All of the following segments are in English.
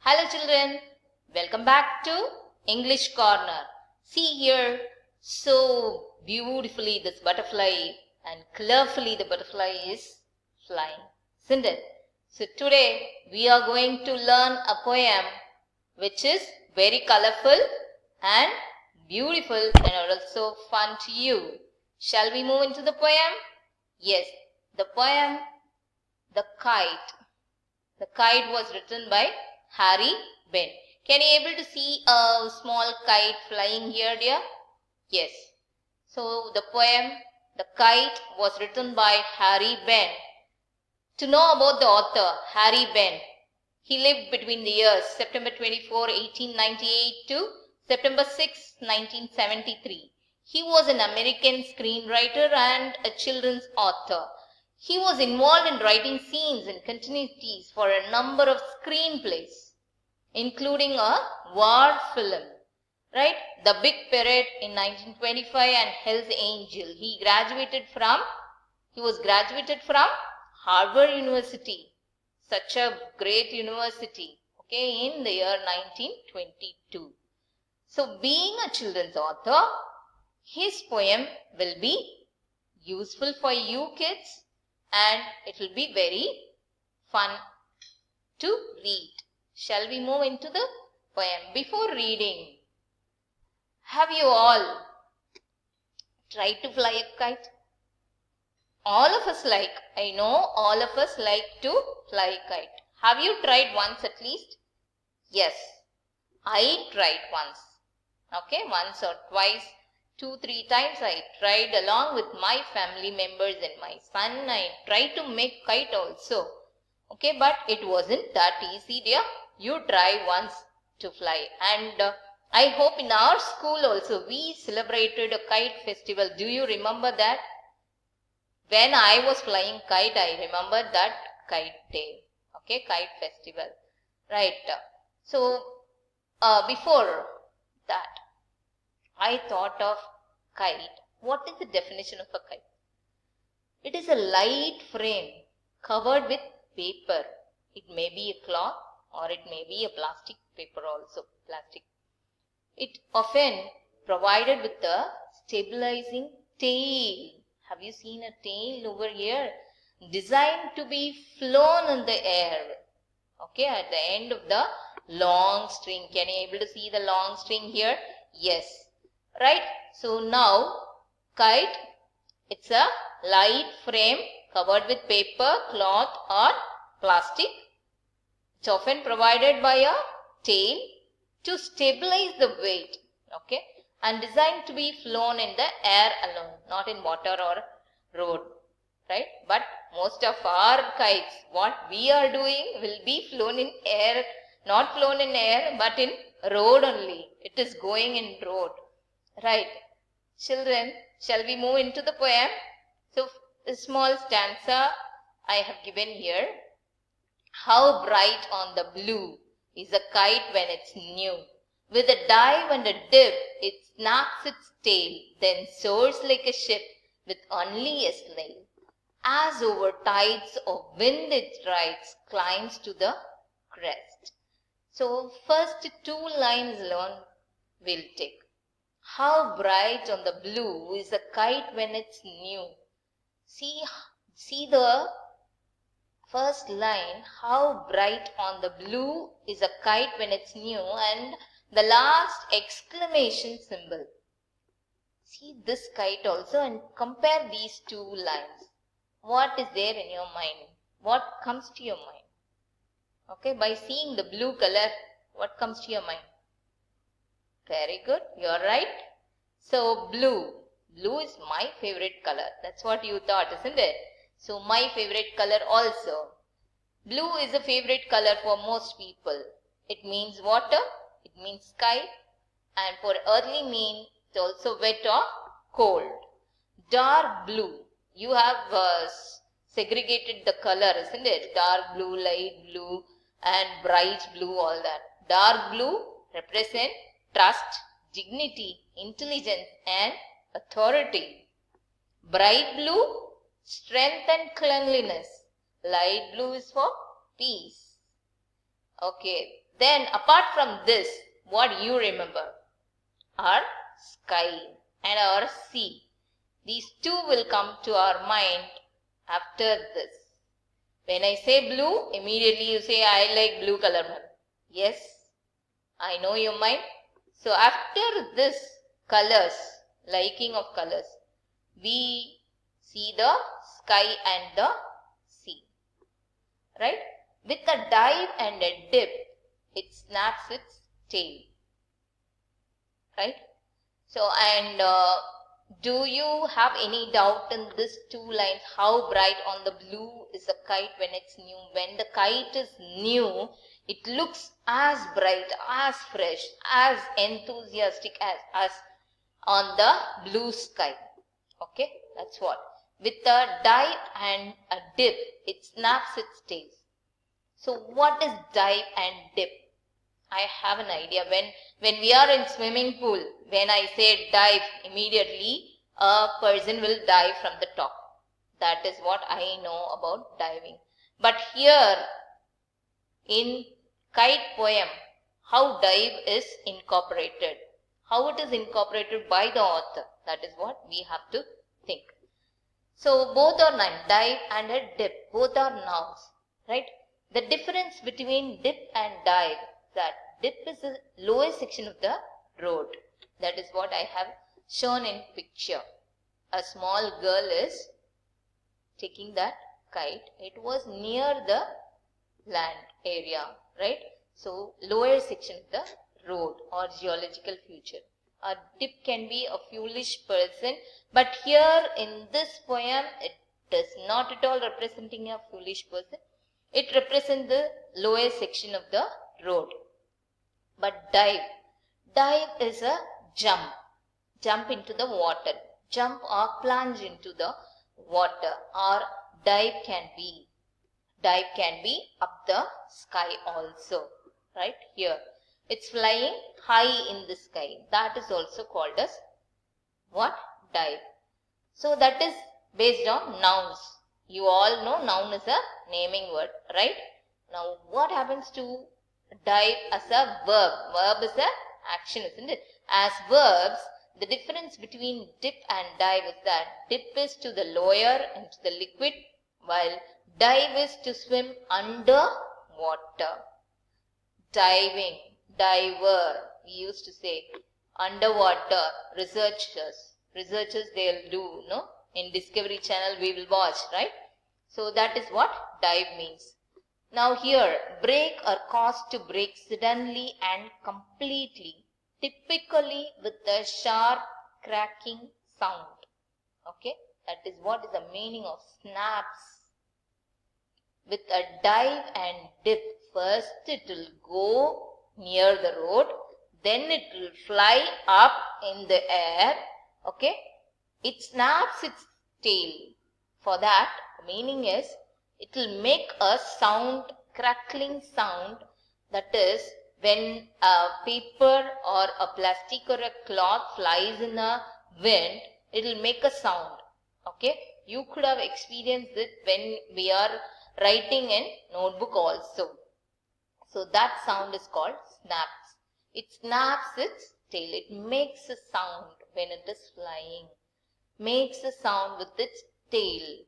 Hello children, welcome back to English Corner. See here, so beautifully this butterfly and colorfully the butterfly is flying, isn't it? So today we are going to learn a poem which is very colorful and beautiful and also fun to you. Shall we move into the poem? Yes, the poem The Kite. The Kite was written by Harry Ben. Can you able to see a small kite flying here, dear? Yes. So the poem The Kite was written by Harry Ben. To know about the author, Harry Ben, he lived between the years September 24, 1898 to September 6, 1973. He was an American screenwriter and a children's author. He was involved in writing scenes and continuities for a number of screenplays, including a war film, right? The Big Parade in 1925 and Hell's Angel. He was graduated from Harvard University, such a great university, okay, in the year 1922. So being a children's author, his poem will be useful for you kids and it will be very fun to read. Shall we move into the poem? Before reading, have you all tried to fly a kite? All of us I know all of us like to fly a kite. Have you tried once at least? Yes, I tried once. Okay, once or twice, 2-3 times I tried along with my family members and my son. I tried to make kite also. Okay, but it wasn't that easy, dear. You try once to fly. And I hope in our school also we celebrated a kite festival. Do you remember that? When I was flying kite, I remember that kite day. Okay, kite festival. Right. So, before that, I thought of kite. What is the definition of a kite? It is a light frame covered with paper. It may be a cloth or it may be a plastic paper also. Plastic. It often provided with a stabilizing tail. Have you seen a tail over here? Designed to be flown in the air. Okay, at the end of the long string. Can you able to see the long string here? Yes. Right. So now kite, it's a light frame covered with paper, cloth or plastic. It's often provided by a tail to stabilize the weight. Okay. And designed to be flown in the air alone, not in water or road. Right. But most of our kites, what we are doing will be flown in air, not flown in air, but in road only. It is going in road. Right. Children, shall we move into the poem? So, a small stanza I have given here. How bright on the blue is a kite when it's new. With a dive and a dip, it snaps its tail, then soars like a ship with only a sail. As over tides of wind it rides, climbs to the crest. So, first 2 lines alone we'll take. How bright on the blue is a kite when it's new. See the first line, how bright on the blue is a kite when it's new, and the last exclamation symbol. See this kite also and compare these 2 lines. What is there in your mind? What comes to your mind? Okay, by seeing the blue color, what comes to your mind? Very good, you are right. So, blue. Blue is my favorite color. That's what you thought, isn't it? So, my favorite color also. Blue is a favorite color for most people. It means water, it means sky, and for earthly mean, it's also wet or cold. Dark blue. You have segregated the color, isn't it? Dark blue, light blue, and bright blue, all that. Dark blue represent trust, dignity, intelligence and authority. Bright blue, strength and cleanliness. Light blue is for peace. Okay. Then apart from this, what you remember? Our sky and our sea. These two will come to our mind after this. When I say blue, immediately you say, I like blue color. Yes, I know your mind. So after this colors, liking of colors, we see the sky and the sea. Right? With a dive and a dip, it snaps its tail. Right? So, and do you have any doubt in these two lines? How bright on the blue is a kite when it's new? When the kite is new, it looks as bright, as fresh, as enthusiastic as on the blue sky. Okay, that's what. With a dive and a dip, it snaps its tail. So what is dive and dip? I have an idea. When we are in swimming pool, when I say dive, immediately a person will dive from the top. That is what I know about diving. But here in kite poem, how dive is incorporated, how it is incorporated by the author, that is what we have to think. So both are nouns, dive and a dip, both are nouns, right? The difference between dip and dive, that dip is the lowest section of the road. That is what I have shown in picture. A small girl is taking that kite. It was near the land area, right? So lower section of the road or geological feature. A dip can be a foolish person, but here in this poem, it does not at all representing a foolish person. It represents the lower section of the road. But dive is a jump into the water, jump or plunge into the water, or dive can be up the sky also, right? Here it's flying high in the sky, that is also called as what? Dive. So that is based on nouns. You all know noun is a naming word, right? Now what happens to dive as a verb? Verb is a action, isn't it? As verbs, the difference between dip and dive is that dip is to the lower into the liquid, while dive is to swim under water. Diving, diver, we used to say. Underwater, researchers they'll do, no? In Discovery Channel we will watch, right? So that is what dive means. Now here, break or cause to break suddenly and completely, typically with a sharp cracking sound. Okay, that is what is the meaning of snaps. With a dive and dip, first it will go near the road, then it will fly up in the air. Okay, it snaps its tail. For that, the meaning is it will make a sound, crackling sound, that is when a paper or a plastic or a cloth flies in a wind, it will make a sound. Okay, you could have experienced it when we are writing in notebook also. So that sound is called snaps. It snaps its tail. It makes a sound when it is flying. Makes a sound with its tail.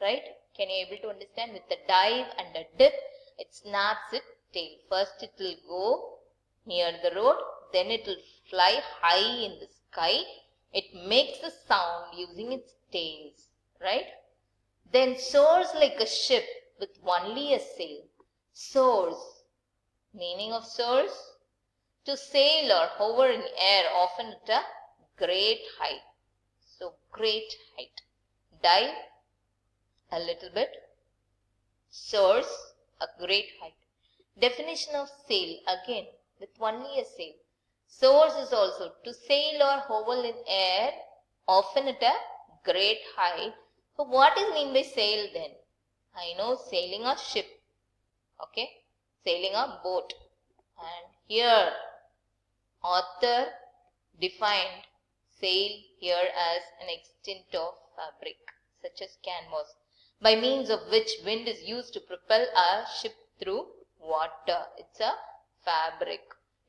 Right? Can you able to understand? With a dive and a dip, it snaps its tail. First it will go near the road, then it will fly high in the sky. It makes a sound using its tails. Right? Then soars like a ship with only a sail. Soars. Meaning of soars? To sail or hover in air, often at a great height. So great height. Dive a little bit. Soars a great height. Definition of sail, again with only a sail. Soars is also to sail or hover in air, often at a great height. So what is mean by sail then? I know sailing a ship. Okay, sailing a boat. And here author defined sail here as an extent of fabric, such as canvas, by means of which wind is used to propel a ship through water. It's a fabric.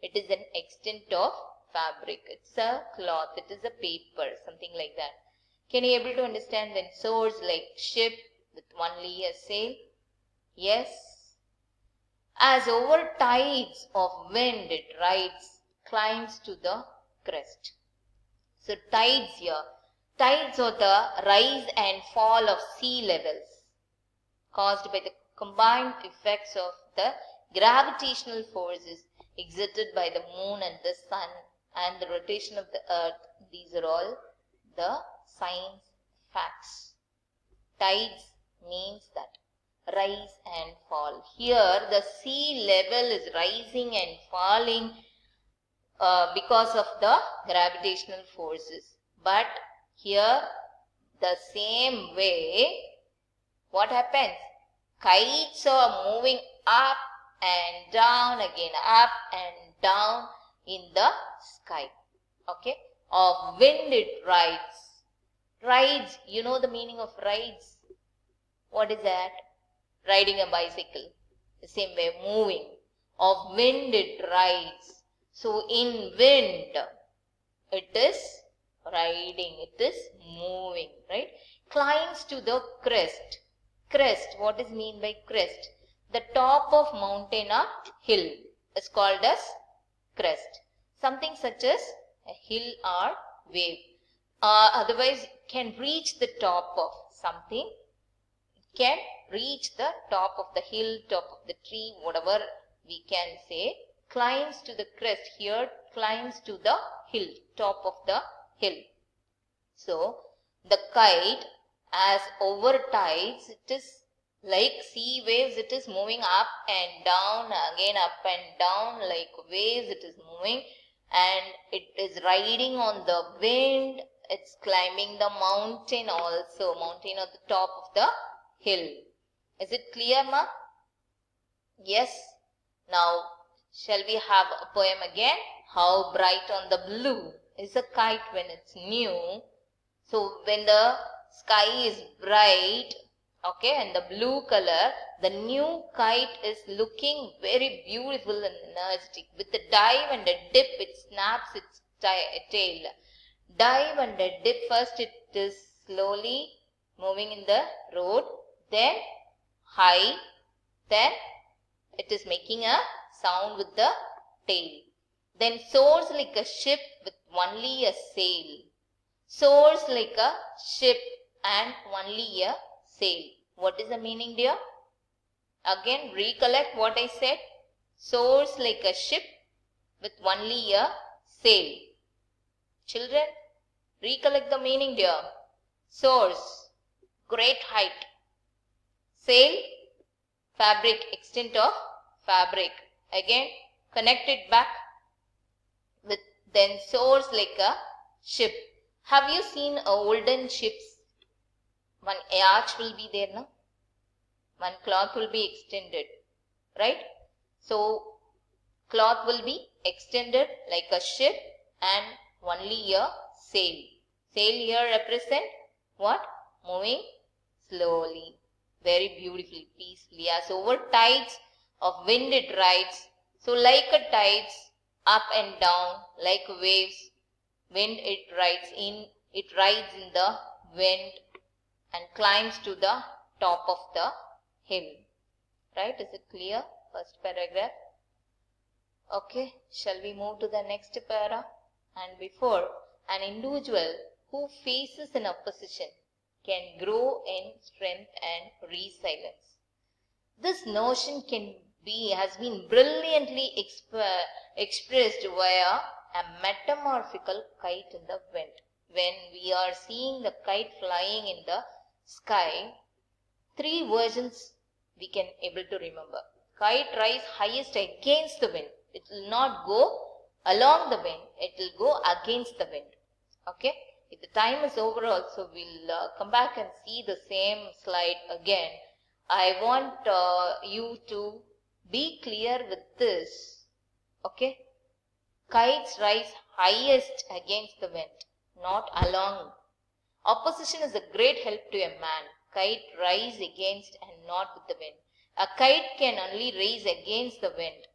It is an extent of fabric. It's a cloth. It is a paper. Something like that. Can you able to understand? Then soars like ship with only a sail. Yes. As over tides of wind it rides, climbs to the crest. So tides here. Tides are the rise and fall of sea levels caused by the combined effects of the gravitational forces exerted by the moon and the sun and the rotation of the earth. These are all the science facts. Tides means that rise and fall. Here the sea level is rising and falling because of the gravitational forces. But here the same way, what happens? Kites are moving up and down, again up and down in the sky. Okay. Of wind it rides. Rides, you know the meaning of rides? What is that? Riding a bicycle. The same way, moving. Of wind it rides. So in wind, it is riding, it is moving, right? Climbs to the crest. Crest, what is mean by crest? The top of mountain or hill is called as crest. Something such as a hill or wave. Otherwise, can reach the top of something. It can reach the top of the hill, top of the tree, whatever we can say. Climbs to the crest. Here, climbs to the hill, top of the hill. So, the kite, as over tides, it is like sea waves, it is moving up and down, again up and down, like waves it is moving, and it is riding on the wind, it's climbing the mountain also, mountain at the top of the hill. Is it clear, ma? Yes. Now, shall we have a poem again? How bright on the blue is a kite when it's new. So, when the sky is bright, okay, and the blue color, the new kite is looking very beautiful and energetic. With a dive and a dip, it snaps its tail. Dive and a dip, first it is slowly moving in the road, then high, then it is making a sound with the tail. Then soars like a ship with only a sail. Soars like a ship and only a sail. What is the meaning, dear? Again, recollect what I said. Soars like a ship with only a sail. Children, recollect the meaning, dear. Soars, great height. Sail, fabric, extent of fabric. Again, connect it back with then soars like a ship. Have you seen olden ships? One arch will be there, no? One cloth will be extended, right? So, cloth will be extended like a ship and only a sail. Sail here represent what? Moving slowly, very beautifully, peacefully. As over tides of wind it rides. So, like a tides, up and down, like waves, wind it rides in the wind and climbs to the top of the hill. Right? Is it clear? First paragraph. Okay. Shall we move to the next para? And before, an individual who faces an opposition can grow in strength and resilience. This notion has been brilliantly expressed via a metamorphical kite in the wind. When we are seeing the kite flying in the sky, three versions we can able to remember. Kite rise highest against the wind. It will not go along the wind. It will go against the wind. Okay. If the time is over also, we'll come back and see the same slide again. I want you to be clear with this. Okay. Kites rise highest against the wind, not along. Opposition is a great help to a man. Kite rise against and not with the wind. A kite can only race against the wind.